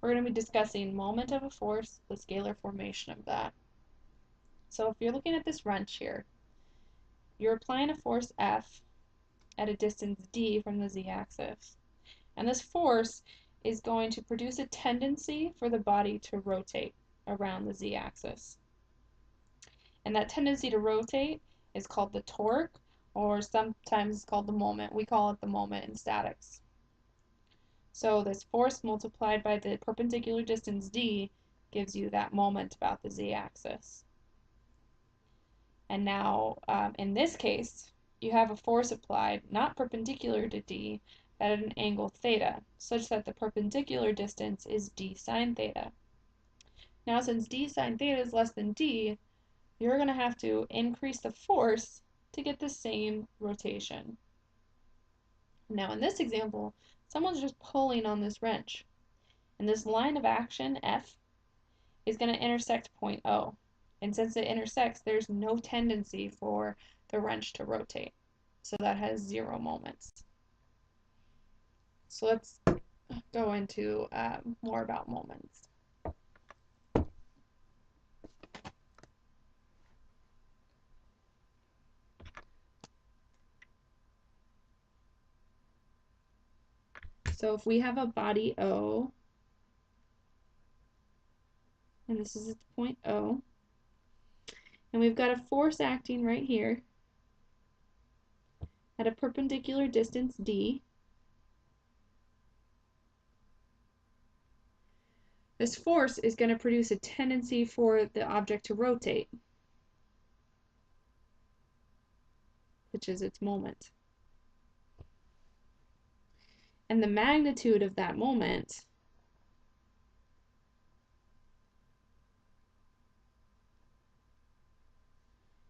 we're going to be discussing moment of a force, the scalar formation of that. So if you're looking at this wrench here, you're applying a force F at a distance d from the z-axis. And this force is going to produce a tendency for the body to rotate around the z-axis. And that tendency to rotate is called the torque, or sometimes it's called the moment. We call it the moment in statics. So this force multiplied by the perpendicular distance d gives you that moment about the z-axis. And now, in this case, you have a force applied not perpendicular to d, but at an angle theta, such that the perpendicular distance is d sine theta. Now, since d sine theta is less than d, you're going to have to increase the force to get the same rotation. Now, in this example, someone's just pulling on this wrench, and this line of action, F, is going to intersect point O. And since it intersects, there's no tendency for the wrench to rotate. So that has 0 moments. So let's go into more about moments. So if we have a body O, and this is its point O, and we've got a force acting right here at a perpendicular distance d, this force is going to produce a tendency for the object to rotate, which is its moment. And the magnitude of that moment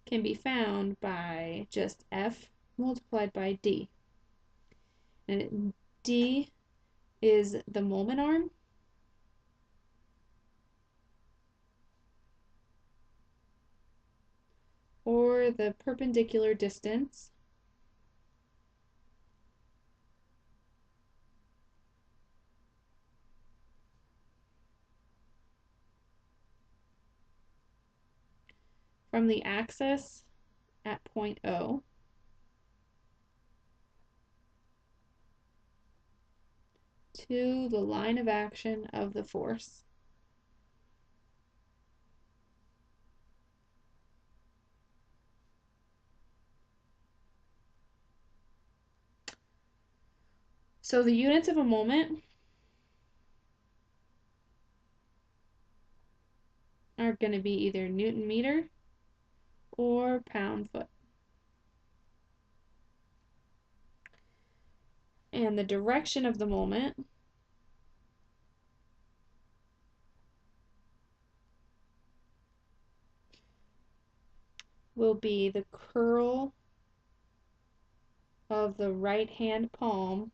can be found by just F multiplied by d. And d is the moment arm, or the perpendicular distance, from the axis at point O to the line of action of the force. So the units of a moment are going to be either Newton meter or pound foot. And the direction of the moment will be the curl of the right hand palm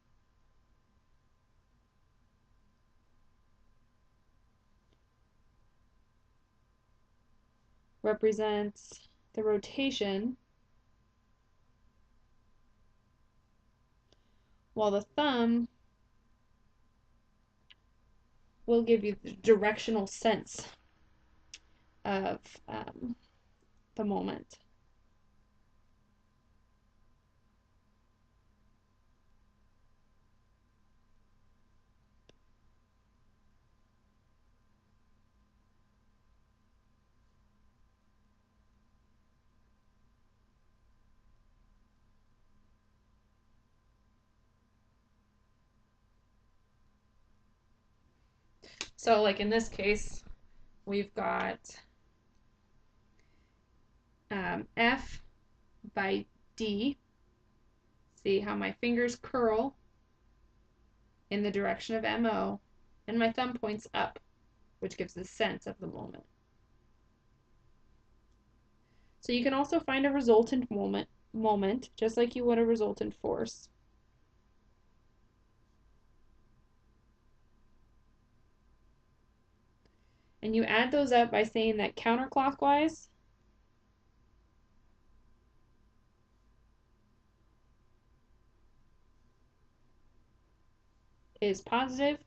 represents the rotation, while the thumb will give you the directional sense of the moment. So like in this case, we've got F by D. See how my fingers curl in the direction of MO, and my thumb points up, which gives the sense of the moment. So you can also find a resultant moment just like you would a resultant force. And you add those up by saying that counterclockwise is positive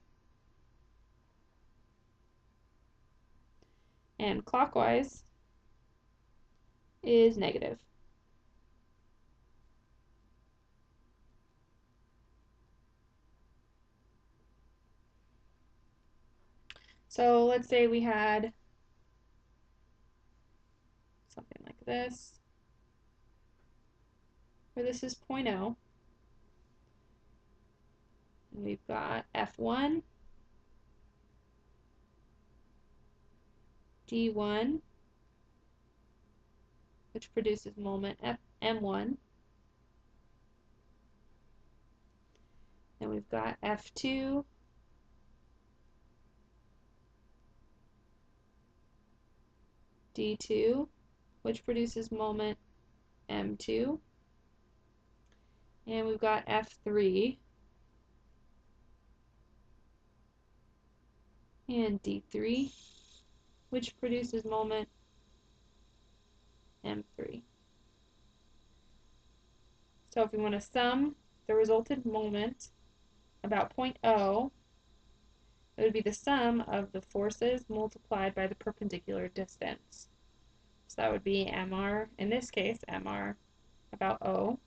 and clockwise is negative. So let's say we had something like this, where this is 0.0, and we've got F1, D1, which produces moment M1, and we've got F2, D2, which produces moment M2, and we've got F3 and D3, which produces moment M3. So if we want to sum the resultant moment about 0.0, it would be the sum of the forces multiplied by the perpendicular distance. So that would be MR, in this case, MR about O.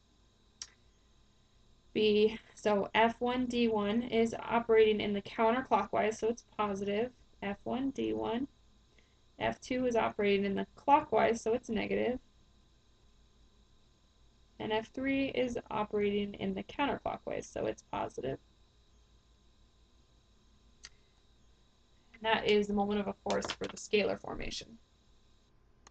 So F1, D1 is operating in the counterclockwise, so it's positive, F1, D1. F2 is operating in the clockwise, so it's negative. And F3 is operating in the counterclockwise, so it's positive. And that is the moment of a force for the scalar formation.